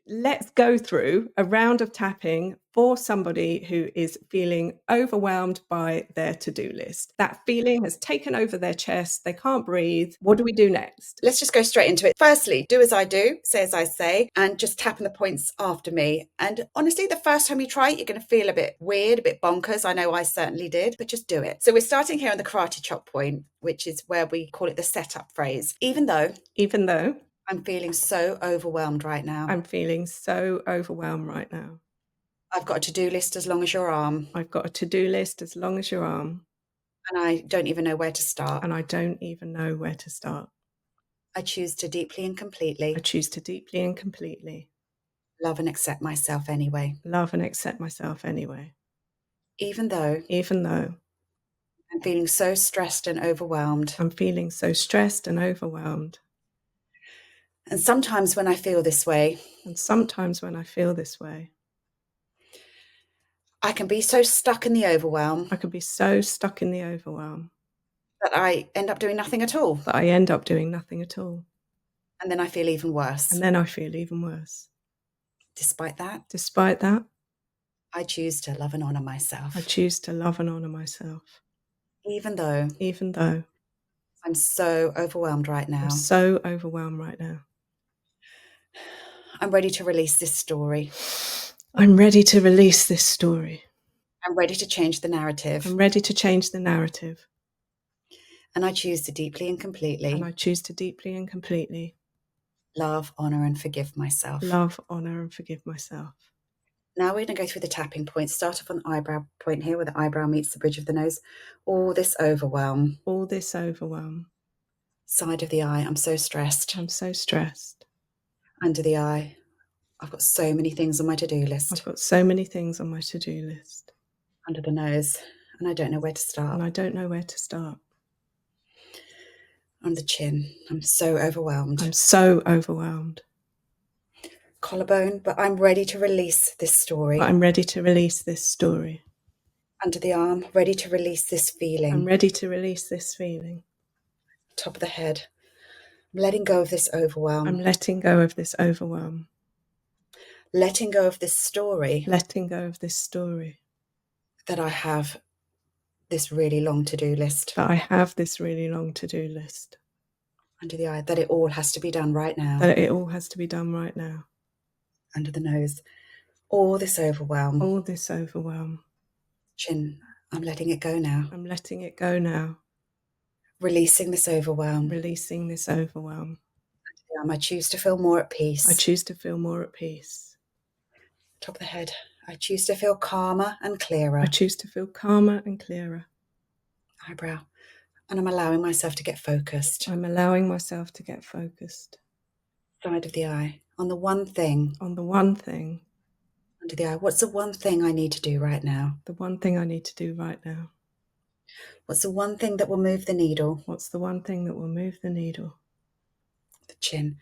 let's go through a round of tapping for somebody who is feeling overwhelmed by their to-do list. That feeling has taken over their chest. They can't breathe. What do we do next? Let's just go straight into it. Firstly, do as I do, say as I say, and just tap on the points after me. And honestly, the first time you try it, you're going to feel a bit weird, a bit bonkers. I know I certainly did, but just do it. So we're starting here on the karate chop point, which is where we call it the setup phrase. Even though I'm feeling so overwhelmed right now. I'm feeling so overwhelmed right now. I've got a to-do list as long as your arm. I've got a to-do list as long as your arm. And I don't even know where to start. And I don't even know where to start. I choose to deeply and completely. I choose to deeply and completely love and accept myself anyway. Love and accept myself anyway. Even though I'm feeling so stressed and overwhelmed. I'm feeling so stressed and overwhelmed. And sometimes when I feel this way, I can be so stuck in the overwhelm. That I end up doing nothing at all. And then I feel even worse. Despite that, I choose to love and honor myself. Even though I'm so overwhelmed right now. I'm ready to release this story. I'm ready to change the narrative. And I choose to deeply and completely love, honor, and forgive myself. Now we're going to go through the tapping points. Start off on the eyebrow point here where the eyebrow meets the bridge of the nose. All this overwhelm. Side of the eye, I'm so stressed. Under the eye, I've got so many things on my to-do list. Under the nose, and I don't know where to start. On the chin, I'm so overwhelmed. Collarbone, but I'm ready to release this story. Under the arm, ready to release this feeling. Top of the head, I'm letting go of this overwhelm. Letting go of this story. That I have this really long to-do list. Under the eye, that it all has to be done right now. Under the nose, all this overwhelm. Chin, I'm letting it go now. Releasing this overwhelm. I choose to feel more at peace. Top of the head, I choose to feel calmer and clearer. Eyebrow, and I'm allowing myself to get focused. Side of the eye, on the one thing. Under the eye, what's the one thing I need to do right now? What's the one thing that will move the needle? The chin.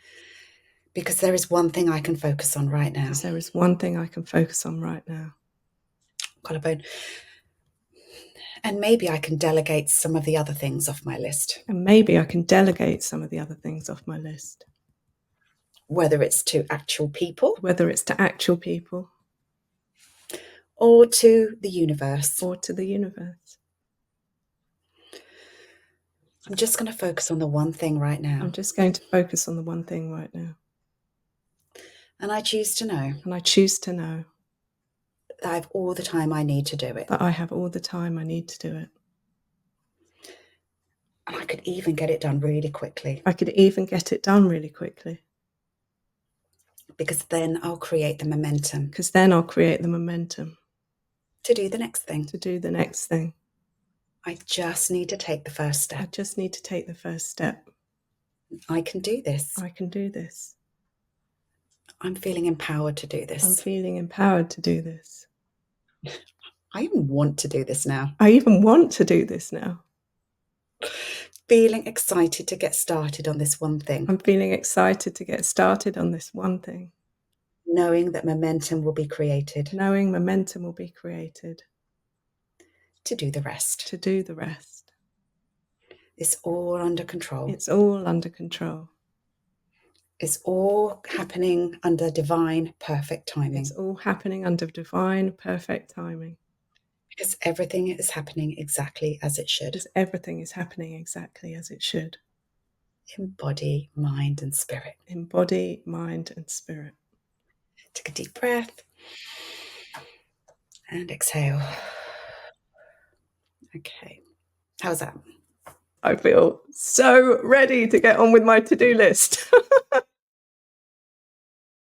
Because there is one thing I can focus on right now. Collarbone. And maybe I can delegate some of the other things off my list. Whether it's to actual people. Or to the universe. I'm just going to focus on the one thing right now. And I choose to know. That I have all the time I need to do it. And I could even get it done really quickly. Because then I'll create the momentum. To do the next thing. I just need to take the first step. I can do this. I'm feeling empowered to do this. I even want to do this now. Feeling excited to get started on this one thing. Knowing that momentum will be created. To do the rest. It's all under control. It's all happening under divine, perfect timing. It's all happening under divine, perfect timing. Because everything is happening exactly as it should. Because everything is happening exactly as it should. In body, mind, and spirit. In body, mind, and spirit. Take a deep breath. And exhale. Okay. How's that? I feel so ready to get on with my to-do list.